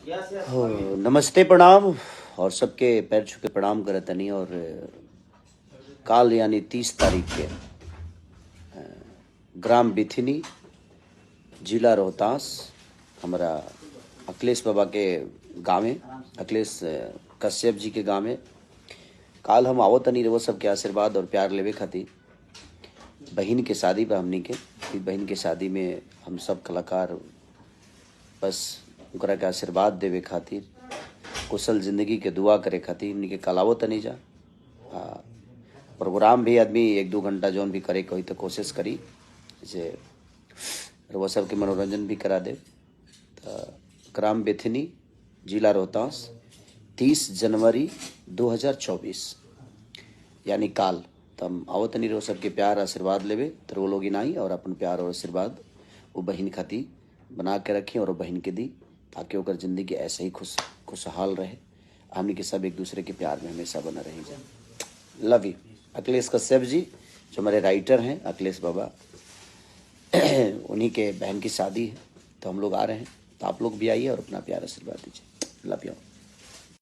हो, नमस्ते प्रणाम और सबके पैर छू के प्रणाम करत तनी। और काल यानी 30 तारीख के ग्राम बिथिनी, जिला रोहतास, हमारा अखिलेश बाबा के गाँव में, अखिलेश कश्यप जी के गाँव में काल हम आवत तनी। रहो सबके आशीर्वाद और प्यार लेवे खातिर बहन के शादी बा हमनी के। बहन के शादी में हम सब कलाकार बस उनकरा के आशीर्वाद देवे खातिर, कुशल जिंदगी के दुआ करे खातिर हमनी के कलावो तनी जा। प्रोग्राम भी आदमी 1-2 घंटा जौन भी करे कही तो कोशिश करी जे वो सब के मनोरंजन भी करा दे। ग्राम बेथनी, जिला रोहतास, 30 जनवरी 2024 यानी काल तम आवतनी रो सबके प्यार आशीर्वाद लेवे तो वो लोग आई और अपन प्यार और आशीर्वाद वो बहन खाती बना के रखें और बहन के दी, ताकि ओकर जिंदगी ऐसे ही खुशहाल रहे। हमनी के सब एक दूसरे के प्यार में हमेशा बना रही जाए। Love you. अखिलेश कश्यप जी जो हमारे राइटर हैं, अखिलेश बाबा उन्हीं के बहन की शादी है तो हम लोग आ रहे हैं, तो आप लोग भी आइए और अपना प्यार आशीर्वाद दीजिए। Love you.